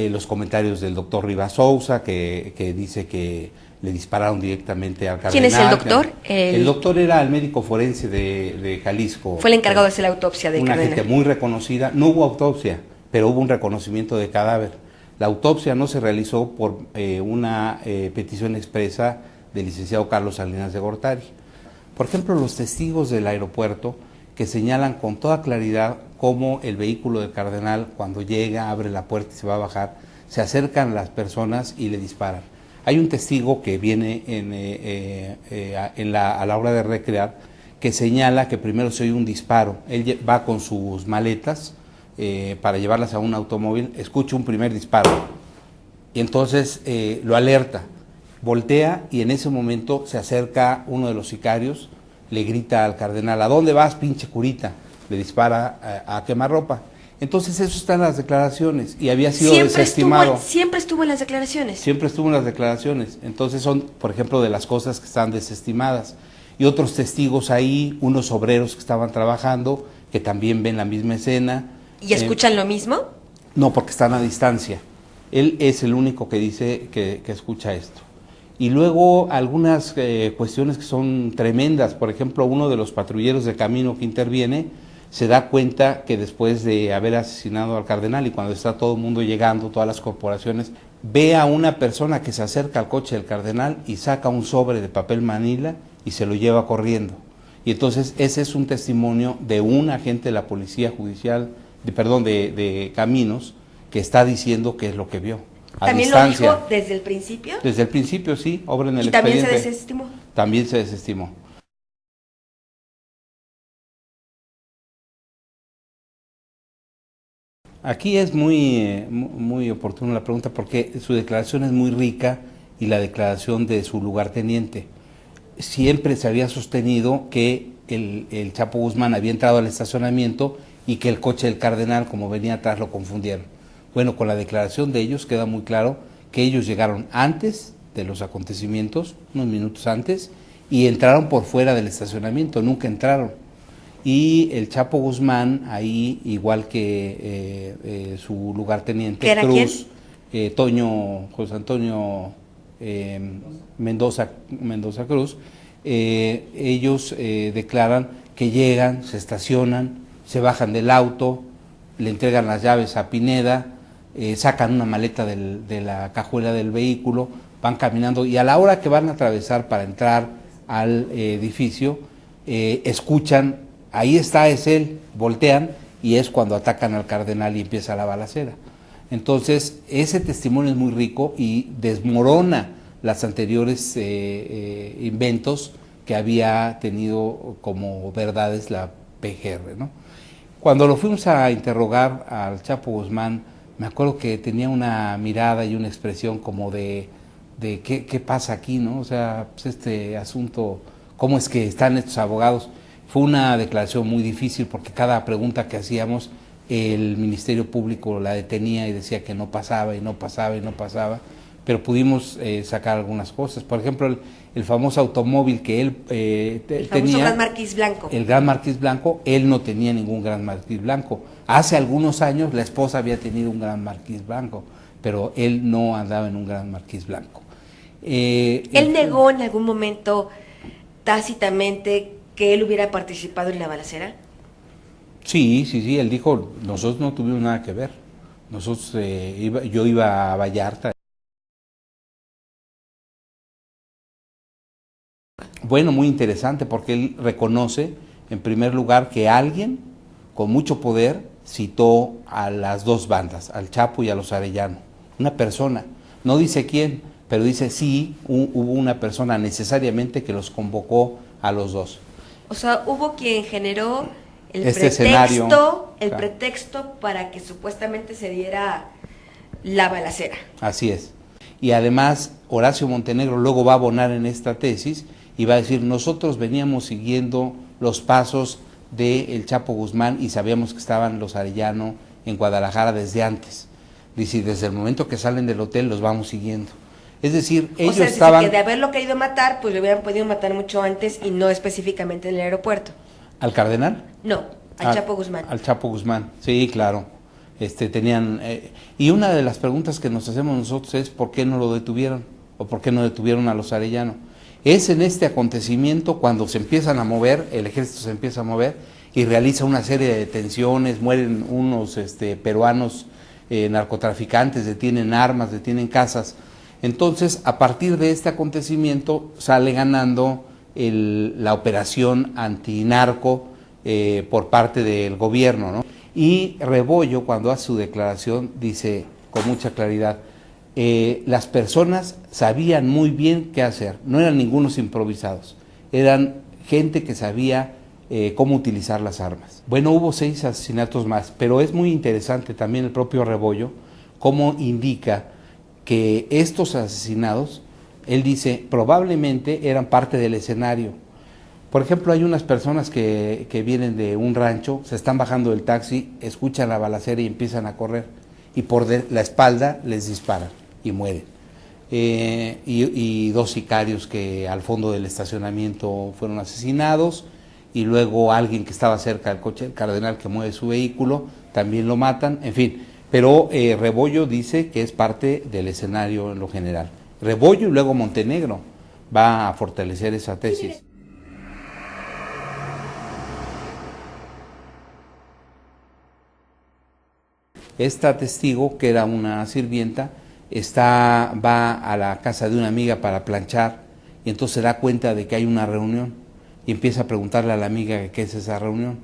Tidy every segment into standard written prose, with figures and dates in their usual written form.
Los comentarios del doctor Rivas Sousa, que dice que le dispararon directamente al cardenal. ¿Quién es el doctor? El doctor era el médico forense de Jalisco. Fue el encargado de hacer la autopsia del cardenal. Una gente muy reconocida. No hubo autopsia, pero hubo un reconocimiento de cadáver. La autopsia no se realizó por una petición expresa del licenciado Carlos Salinas de Gortari. Por ejemplo, los testigos del aeropuerto que señalan con toda claridad cómo el vehículo del cardenal, cuando llega, abre la puerta y se va a bajar, se acercan las personas y le disparan. Hay un testigo que viene a la hora de recrear, que señala que primero se oye un disparo. Él va con sus maletas para llevarlas a un automóvil, escucha un primer disparo y entonces lo alerta, voltea y en ese momento se acerca uno de los sicarios, le grita al cardenal: ¿a dónde vas, pinche curita? Le dispara a quemarropa. Entonces eso está en las declaraciones y había sido desestimado. Siempre estuvo en las declaraciones. Siempre estuvo en las declaraciones. Entonces son, por ejemplo, de las cosas que están desestimadas. Y otros testigos ahí, unos obreros que estaban trabajando, que también ven la misma escena. ¿Y escuchan lo mismo? No, porque están a distancia. Él es el único que dice que escucha esto. Y luego algunas cuestiones que son tremendas. Por ejemplo, uno de los patrulleros de camino que interviene se da cuenta que después de haber asesinado al cardenal y cuando está todo el mundo llegando, todas las corporaciones, ve a una persona que se acerca al coche del cardenal y saca un sobre de papel manila y se lo lleva corriendo. Y entonces ese es un testimonio de un agente de la Policía Judicial, de Caminos, que está diciendo qué es lo que vio. ¿También distancia. Lo dijo desde el principio? Desde el principio, sí, obra en el expediente. ¿Y también se desestimó? También se desestimó. Aquí es muy oportuna la pregunta porque su declaración es muy rica y la declaración de su lugarteniente. Siempre se había sostenido que el Chapo Guzmán había entrado al estacionamiento y que el coche del cardenal, como venía atrás, lo confundieron. Bueno, con la declaración de ellos queda muy claro que ellos llegaron antes de los acontecimientos, unos minutos antes, y entraron por fuera del estacionamiento, nunca entraron. Y el Chapo Guzmán, ahí, igual que su lugarteniente Cruz, José Antonio Mendoza Cruz, ellos declaran que llegan, se estacionan, se bajan del auto, le entregan las llaves a Pineda, sacan una maleta de la cajuela del vehículo, van caminando y a la hora que van a atravesar para entrar al edificio, escuchan: ahí está, es él, voltean y es cuando atacan al cardenal y empieza la balacera. Entonces, ese testimonio es muy rico y desmorona las anteriores inventos que había tenido como verdades la PGR, ¿no? Cuando lo fuimos a interrogar al Chapo Guzmán, me acuerdo que tenía una mirada y una expresión como de ¿qué pasa aquí, no? O sea, pues este asunto, ¿cómo es que están estos abogados? Fue una declaración muy difícil porque cada pregunta que hacíamos el Ministerio Público la detenía y decía que no pasaba y no pasaba y no pasaba, pero pudimos sacar algunas cosas. Por ejemplo, el famoso automóvil que él tenía, Gran Marquis Blanco. El Gran Marquis Blanco, él no tenía ningún Gran Marquis Blanco. Hace algunos años la esposa había tenido un Gran Marquis Blanco, pero él no andaba en un Gran Marquis Blanco. ¿Él negó en algún momento tácitamente que él hubiera participado en la balacera? Sí, él dijo: nosotros no tuvimos nada que ver. Nosotros, yo iba a Vallarta. Bueno, muy interesante porque él reconoce, en primer lugar, que alguien con mucho poder citó a las dos bandas, al Chapo y a los Arellano. Una persona, no dice quién, pero dice sí, hubo una persona necesariamente que los convocó a los dos. O sea, hubo quien generó el pretexto para que supuestamente se diera la balacera. Así es. Y además, Horacio Montenegro luego va a abonar en esta tesis y va a decir: nosotros veníamos siguiendo los pasos del Chapo Guzmán y sabíamos que estaban los Arellano en Guadalajara desde antes. Dice: desde el momento que salen del hotel los vamos siguiendo. Es decir, ellos estaban... que de haberlo querido matar, pues lo hubieran podido matar mucho antes y no específicamente en el aeropuerto. ¿Al cardenal? No, al Chapo Guzmán. Al Chapo Guzmán, sí, claro. Y una de las preguntas que nos hacemos nosotros es ¿por qué no lo detuvieron? ¿O por qué no detuvieron a los Arellano? Es en este acontecimiento cuando se empiezan a mover, el ejército se empieza a mover y realiza una serie de detenciones, mueren unos peruanos narcotraficantes, detienen armas, detienen casas. Entonces, a partir de este acontecimiento sale ganando la operación antinarco por parte del gobierno, ¿no? Y Rebollo, cuando hace su declaración, dice con mucha claridad, las personas sabían muy bien qué hacer, no eran ningunos improvisados, eran gente que sabía cómo utilizar las armas. Bueno, hubo 6 asesinatos más, pero es muy interesante también el propio Rebollo, cómo indica que estos asesinados, él dice, probablemente eran parte del escenario. Por ejemplo, hay unas personas que vienen de un rancho, se están bajando del taxi, escuchan la balacera y empiezan a correr, y por la espalda les disparan y mueren. Y 2 sicarios que al fondo del estacionamiento fueron asesinados, y luego alguien que estaba cerca del coche, el cardenal que mueve su vehículo, también lo matan, en fin. Pero Rebollo dice que es parte del escenario en lo general. Rebollo y luego Montenegro va a fortalecer esa tesis. Esta testigo, que era una sirvienta, va a la casa de una amiga para planchar y entonces se da cuenta de que hay una reunión y empieza a preguntarle a la amiga qué es esa reunión.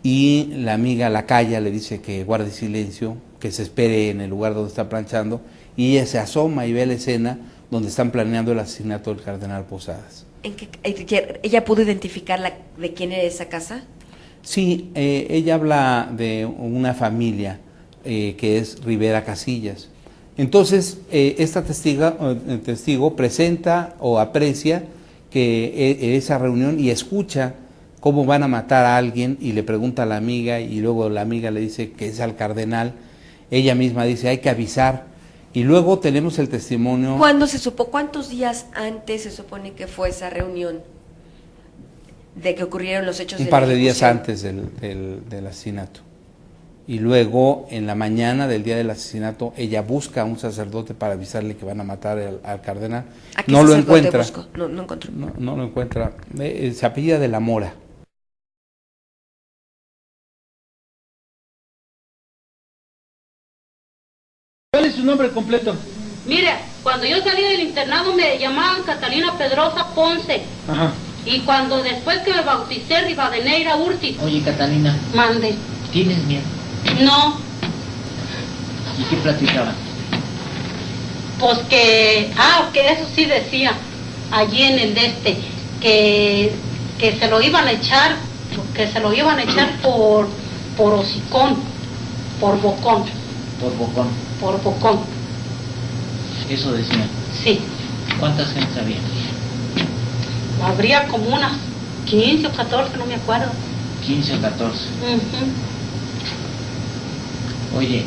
Y la amiga la calla, le dice que guarde silencio, que se espere en el lugar donde está planchando, y ella se asoma y ve la escena donde están planeando el asesinato del cardenal Posadas. ¿Ella pudo identificar de quién era esa casa? Sí, ella habla de una familia que es Rivera Casillas. Entonces, esta testigo presenta o aprecia que esa reunión y escucha cómo van a matar a alguien y le pregunta a la amiga y luego la amiga le dice que es al cardenal. Ella misma dice hay que avisar y luego tenemos el testimonio. ¿Cuándo se supo? ¿Cuántos días antes se supone que fue esa reunión de que ocurrieron los hechos? Un par de días antes del asesinato. Y luego en la mañana del día del asesinato ella busca a un sacerdote para avisarle que van a matar al cardenal. ¿A qué sacerdote lo encuentra. Buscó? No encontró. No lo encuentra. Se apellida de la Mora. ¿Cuál es su nombre completo? Mire, cuando yo salí del internado me llamaban Catalina Pedrosa Ponce. Ajá. Y cuando después que me bauticé, Rivadeneira Urtis. Oye, Catalina. Mande. ¿Tienes miedo? No. ¿Y qué platicaban? Pues que eso sí decía, allí en el que se lo iban a echar, por hocicón, por bocón. Por bocón. Por bocón. Eso decían. Sí. ¿Cuántas gentes había? Habría como unas 15 o 14, no me acuerdo. 15 o 14. Oye,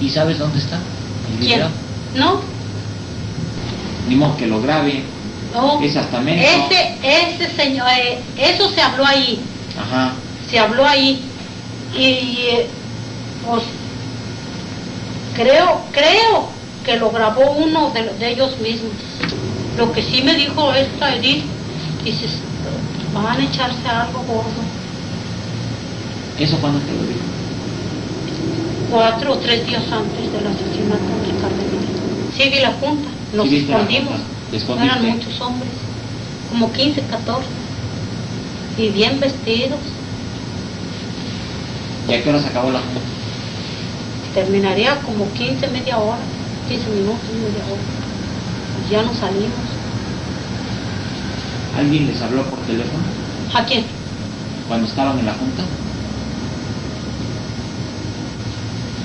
¿y sabes dónde está el video? ¿Quién? ¿No? Ni modo que lo grabe. No. Es hasta menos. Este señor, eso se habló ahí. Ajá. Se habló ahí. Y pues creo que lo grabó uno de ellos mismos. Lo que sí me dijo esta Edith, dices, van a echarse algo gordo. ¿Eso cuándo te lo dijo? 4 o 3 días antes del asesinato del cardenal. Sí vi la junta, nos escondimos. No eran muchos hombres, como 15, 14, y bien vestidos. ¿Y a qué hora se acabó la junta? Terminaría como 15, media hora, 15 minutos, media hora. Y ya nos salimos. ¿Alguien les habló por teléfono? ¿A quién? ¿Cuando estaban en la junta?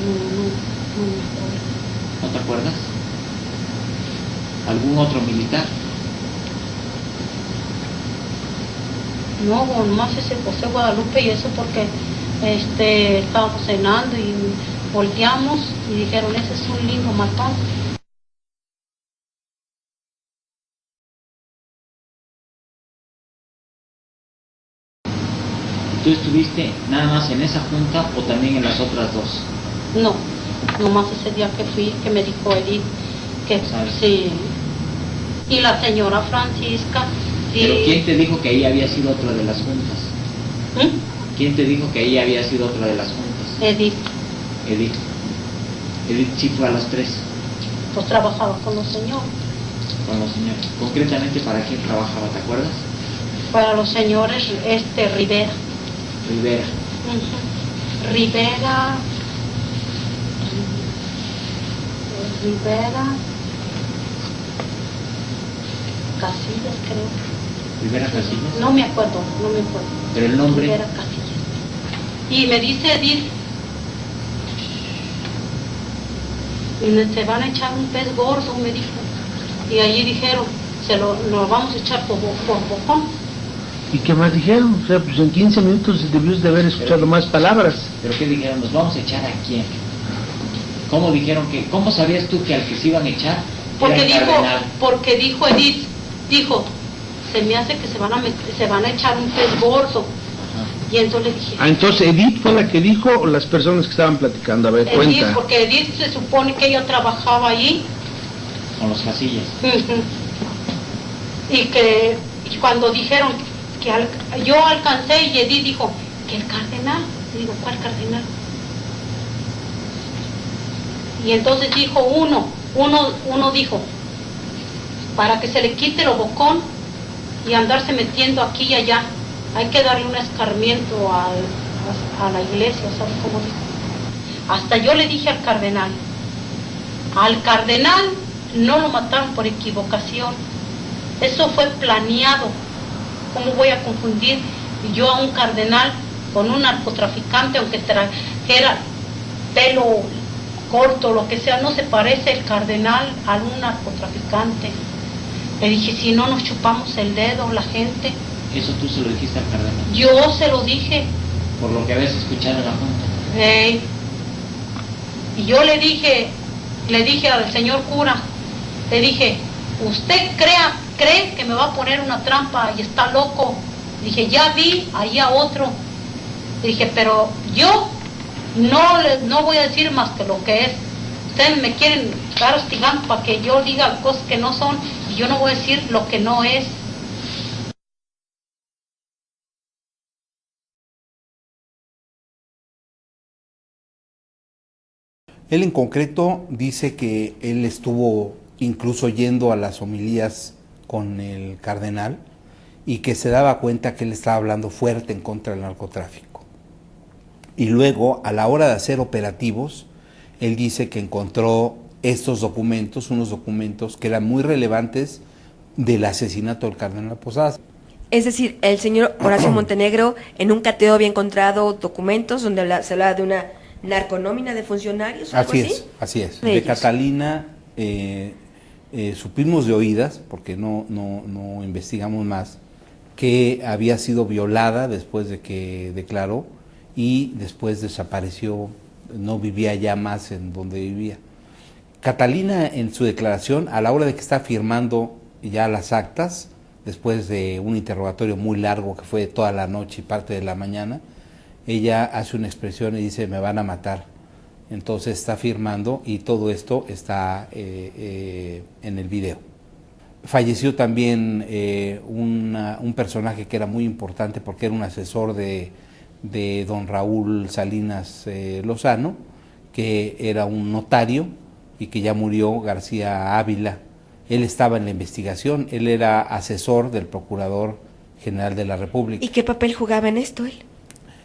No me acuerdo. ¿No te acuerdas? ¿Algún otro militar? No, nomás ese José Guadalupe y eso porque estábamos cenando y volteamos y dijeron, ese es un lindo matón. ¿Tú estuviste nada más en esa junta o también en las otras dos? No, nomás ese día que fui, que me dijo Edith, que ¿sabes? Sí. Y la señora Francisca. ¿Pero quién te dijo que ahí había sido otra de las juntas? ¿Quién te dijo que ahí había sido otra de las juntas? Edith. Edith sí fue a las 3. Pues trabajaba con los señores. Con los señores. Concretamente, ¿para quién trabajaba, te acuerdas? Para los señores Rivera. Rivera. Rivera. Casillas, creo. ¿Rivera Casillas? No me acuerdo. ¿Pero el nombre? Rivera Casillas. Y me dice Edith, se van a echar un pez gordo, me dijo. Y allí dijeron, lo vamos a echar por bocón. ¿Y qué más dijeron? O sea, pues en 15 minutos debías de haber escuchado más palabras. ¿Pero qué dijeron? ¿Nos vamos a echar a quién? ¿Cómo dijeron que? ¿Cómo sabías tú que al que se iban a echar era el cardenal? Porque dijo Edith, se me hace que se van a echar un pez gordo. Ajá. Y entonces le dije... Entonces Edith fue la que dijo o las personas que estaban platicando, a ver, Edith, cuenta. Porque Edith se supone que ella trabajaba allí. Con los Casillas. Y cuando dijeron que yo alcancé y Edith dijo que el cardenal. Digo, ¿cuál cardenal? Y entonces dijo uno dijo, para que se le quite lo bocón y andarse metiendo aquí y allá, hay que darle un escarmiento a la iglesia, ¿sabes cómo dijo? Hasta yo le dije al cardenal no lo mataron por equivocación, eso fue planeado. ¿Cómo voy a confundir yo a un cardenal con un narcotraficante, aunque trajera pelo corto, lo que sea? No se parece el cardenal a un narcotraficante. Le dije, si no nos chupamos el dedo, la gente. ¿Eso tú se lo dijiste al cardenal? Yo se lo dije. Por lo que habías escuchado en la junta. Y yo le dije al señor cura, le dije, ¿usted cree que me va a poner una trampa y está loco? Le dije, ya vi ahí a otro. Le dije, pero yo no voy a decir más que lo que es. Ustedes me quieren estar hostigando para que yo diga cosas que no son y yo no voy a decir lo que no es. Él en concreto dice que él estuvo incluso yendo a las homilías con el cardenal y que se daba cuenta que él estaba hablando fuerte en contra del narcotráfico. Y luego, a la hora de hacer operativos, él dice que encontró estos documentos, unos documentos que eran muy relevantes del asesinato del cardenal Posadas. Es decir, el señor Horacio Montenegro en un cateo había encontrado documentos donde se hablaba de una narconómina de funcionarios. Así es. De Catalina supimos de oídas, porque no investigamos más, que había sido violada después de que declaró y después desapareció, no vivía ya más en donde vivía. Catalina, en su declaración, a la hora de que está firmando ya las actas, después de un interrogatorio muy largo que fue toda la noche y parte de la mañana, ella hace una expresión y dice, me van a matar. Entonces está firmando y todo esto está en el video. Falleció también un personaje que era muy importante porque era un asesor de don Raúl Salinas Lozano, que era un notario y que ya murió, García Ávila. Él estaba en la investigación, él era asesor del Procurador General de la República. ¿Y qué papel jugaba en esto él?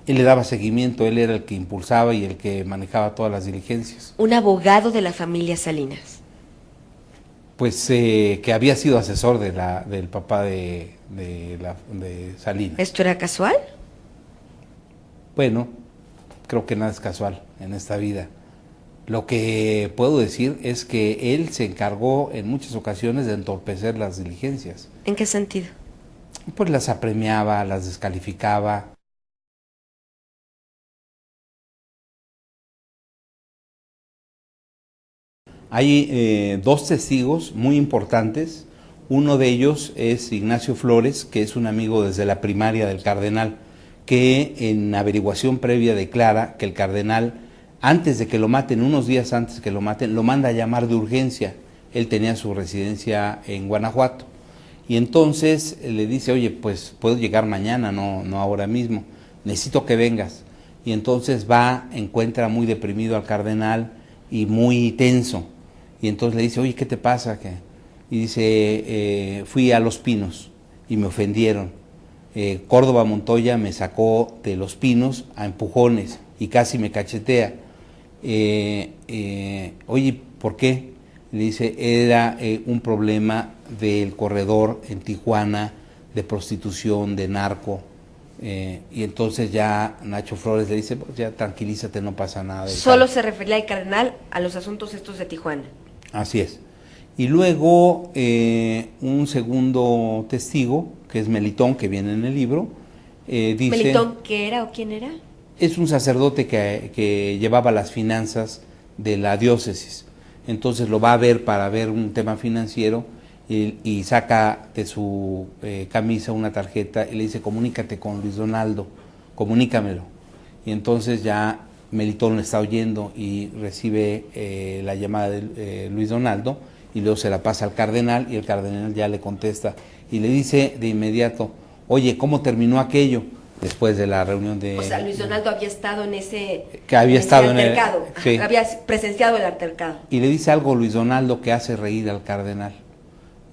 Él le daba seguimiento, él era el que impulsaba y el que manejaba todas las diligencias. Un abogado de la familia Salinas. Pues que había sido asesor del papá de Salinas. ¿Esto era casual? Bueno, creo que nada es casual en esta vida. Lo que puedo decir es que él se encargó en muchas ocasiones de entorpecer las diligencias. ¿En qué sentido? Pues las apremiaba, las descalificaba. Hay dos testigos muy importantes. Uno de ellos es Ignacio Flores, que es un amigo desde la primaria del cardenal, que en averiguación previa declara que el cardenal, antes de que lo maten, unos días antes que lo maten, lo manda a llamar de urgencia. Él tenía su residencia en Guanajuato. Y entonces le dice, oye, pues puedo llegar mañana, no ahora mismo, necesito que vengas. Y entonces va, encuentra muy deprimido al cardenal y muy tenso. Y entonces le dice, oye, ¿qué te pasa? Y dice, fui a Los Pinos y me ofendieron. Córdoba Montoya me sacó de Los Pinos a empujones y casi me cachetea. Oye, ¿por qué? Le dice, era un problema del corredor en Tijuana, de prostitución, de narco. Y entonces ya Nacho Flores le dice, pues ya tranquilízate, no pasa nada. Solo se refería el cardenal a los asuntos estos de Tijuana. Así es. Y luego un segundo testigo, que es Melitón, que viene en el libro, dice... ¿Melitón qué era o quién era? Es un sacerdote que llevaba las finanzas de la diócesis. Entonces lo va a ver para ver un tema financiero y saca de su camisa una tarjeta y le dice, comunícate con Luis Donaldo, comunícamelo. Y entonces ya Melitón le está oyendo y recibe la llamada de Luis Donaldo y luego se la pasa al cardenal y el cardenal ya le contesta y le dice de inmediato, oye, ¿cómo terminó aquello? Después de la reunión de... O sea, Luis Donaldo había estado en ese... Que había estado en el altercado. Sí. Había presenciado el altercado. Y le dice algo Luis Donaldo que hace reír al cardenal.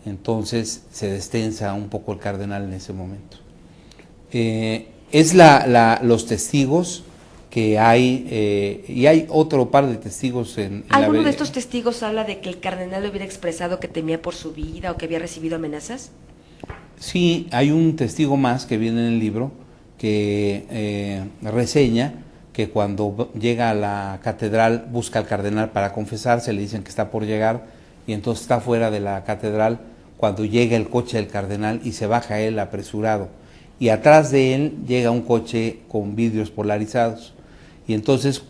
Entonces se destensa un poco el cardenal en ese momento. Es los testigos que hay, y hay otro par de testigos en ¿Alguno de estos testigos habla de que el cardenal le hubiera expresado que temía por su vida o que había recibido amenazas? Sí, hay un testigo más que viene en el libro que reseña que cuando llega a la catedral busca al cardenal para confesarse, le dicen que está por llegar y entonces está fuera de la catedral cuando llega el coche del cardenal y se baja él apresurado y atrás de él llega un coche con vidrios polarizados y entonces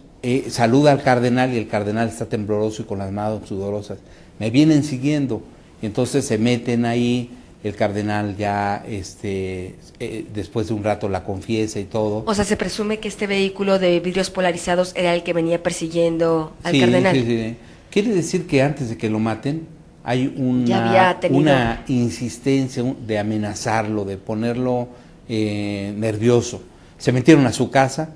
saluda al cardenal y el cardenal está tembloroso y con las manos sudorosas, me vienen siguiendo y entonces se meten ahí. El cardenal ya, después de un rato la confiesa y todo. O sea, se presume que este vehículo de vidrios polarizados era el que venía persiguiendo al cardenal. Sí. Quiere decir que antes de que lo maten, hay una insistencia de amenazarlo, de ponerlo nervioso. Se metieron a su casa,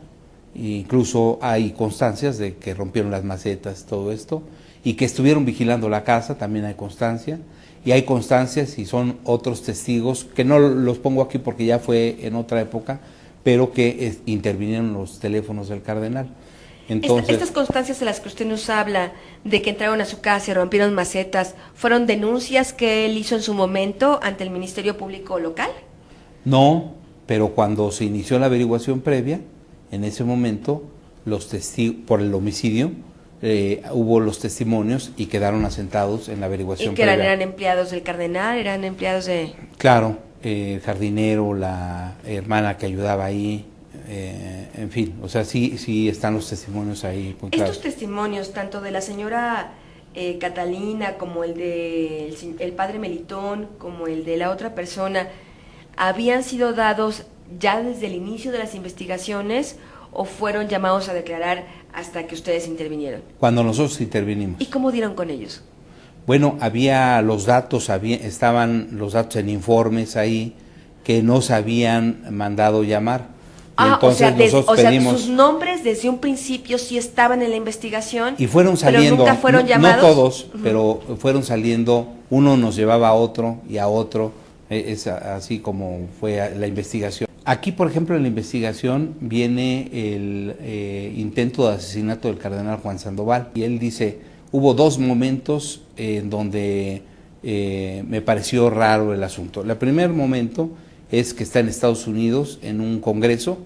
incluso hay constancias de que rompieron las macetas, todo esto, y que estuvieron vigilando la casa, también hay constancia. Y hay constancias y son otros testigos, que no los pongo aquí porque ya fue en otra época, pero que intervinieron los teléfonos del cardenal. Entonces, estas constancias de las que usted nos habla, de que entraron a su casa y rompieron macetas, ¿fueron denuncias que él hizo en su momento ante el Ministerio Público local? No, pero cuando se inició la averiguación previa, en ese momento, los testigos, por el homicidio, hubo los testimonios y quedaron asentados en la averiguación. ¿Y que eran empleados del cardenal? ¿Eran empleados de...? Claro, el jardinero, la hermana que ayudaba ahí, en fin, o sea, sí están los testimonios ahí. Estos testimonios, tanto de la señora Catalina como el de el padre Melitón, como el de la otra persona, ¿habían sido dados ya desde el inicio de las investigaciones o fueron llamados a declarar hasta que ustedes intervinieron? Cuando nosotros intervinimos. ¿Y cómo dieron con ellos? Bueno, había los datos, estaban los datos en informes ahí que nos habían mandado llamar. Y entonces nosotros pedimos, sus nombres desde un principio sí estaban en la investigación. Y fueron saliendo, pero nunca fueron llamados. No todos, pero fueron saliendo, uno nos llevaba a otro y a otro, es así como fue la investigación. Aquí, por ejemplo, en la investigación viene el intento de asesinato del cardenal Juan Sandoval. Y él dice, hubo dos momentos en donde me pareció raro el asunto. El primer momento es que está en Estados Unidos en un congreso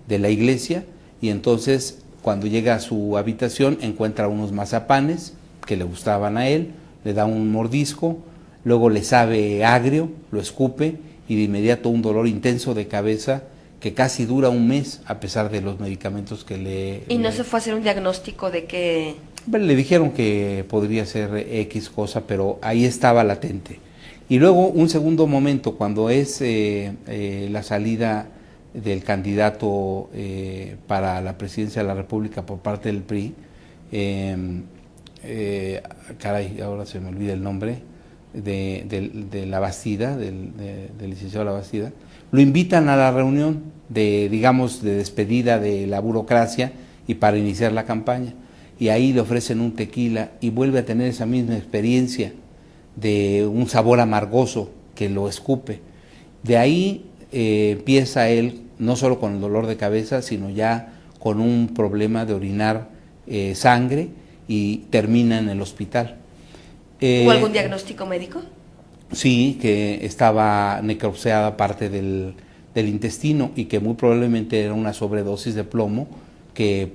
de la iglesia y entonces cuando llega a su habitación encuentra unos mazapanes que le gustaban a él, le da un mordisco, luego le sabe agrio, lo escupe y de inmediato un dolor intenso de cabeza que casi dura un mes a pesar de los medicamentos que le... ¿Y no se fue a hacer un diagnóstico de que...? Bueno, le dijeron que podría ser X cosa, pero ahí estaba latente. Y luego un segundo momento, cuando es la salida del candidato para la presidencia de la República por parte del PRI, caray, ahora se me olvida el nombre, de Labastida, del licenciado Labastida, lo invitan a la reunión de, digamos, de despedida de la burocracia y para iniciar la campaña. Y ahí le ofrecen un tequila y vuelve a tener esa misma experiencia de un sabor amargoso que lo escupe. De ahí empieza él no solo con el dolor de cabeza, sino ya con un problema de orinar sangre y termina en el hospital. ¿Hubo algún diagnóstico médico? Sí, que estaba necropsiada parte del intestino y que muy probablemente era una sobredosis de plomo que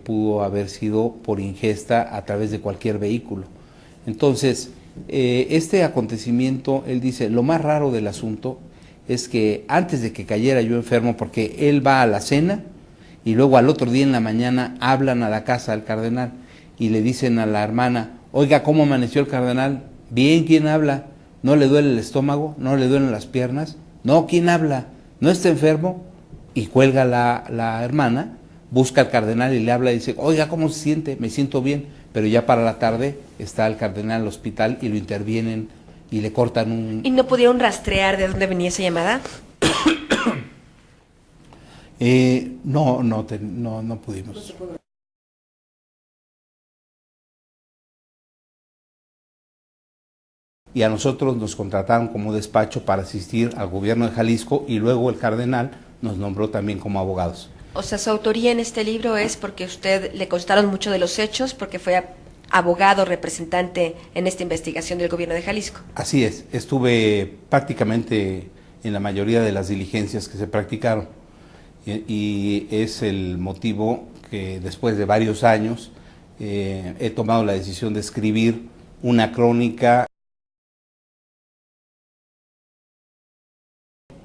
pudo haber sido por ingesta a través de cualquier vehículo. Entonces, este acontecimiento, él dice, lo más raro del asunto es que antes de que cayera yo enfermo, porque él va a la cena y luego al otro día en la mañana hablan a la casa del cardenal y le dicen a la hermana, oiga, ¿cómo amaneció el cardenal? Bien, ¿quién habla? ¿No le duele el estómago? ¿No le duelen las piernas? No, ¿quién habla? ¿No está enfermo? Y cuelga la hermana, busca al cardenal y le habla y dice, oiga, ¿cómo se siente? Me siento bien. Pero ya para la tarde está el cardenal en el hospital y lo intervienen y le cortan un... ¿Y no pudieron rastrear de dónde venía esa llamada? No pudimos. Y a nosotros nos contrataron como despacho para asistir al gobierno de Jalisco y luego el cardenal nos nombró también como abogados. O sea, su autoría en este libro es porque usted le constaron mucho de los hechos, porque fue abogado representante en esta investigación del gobierno de Jalisco. Así es, estuve prácticamente en la mayoría de las diligencias que se practicaron y es el motivo que después de varios años he tomado la decisión de escribir una crónica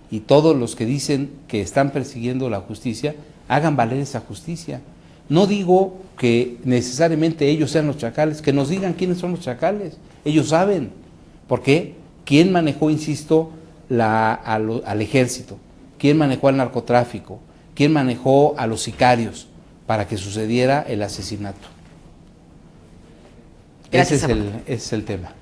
y todos los que dicen que están persiguiendo la justicia, hagan valer esa justicia. No digo que necesariamente ellos sean los chacales, que nos digan quiénes son los chacales. Ellos saben. ¿Por qué? ¿Quién manejó, insisto, al ejército? ¿Quién manejó al narcotráfico? ¿Quién manejó a los sicarios para que sucediera el asesinato? Gracias, Ese es el tema.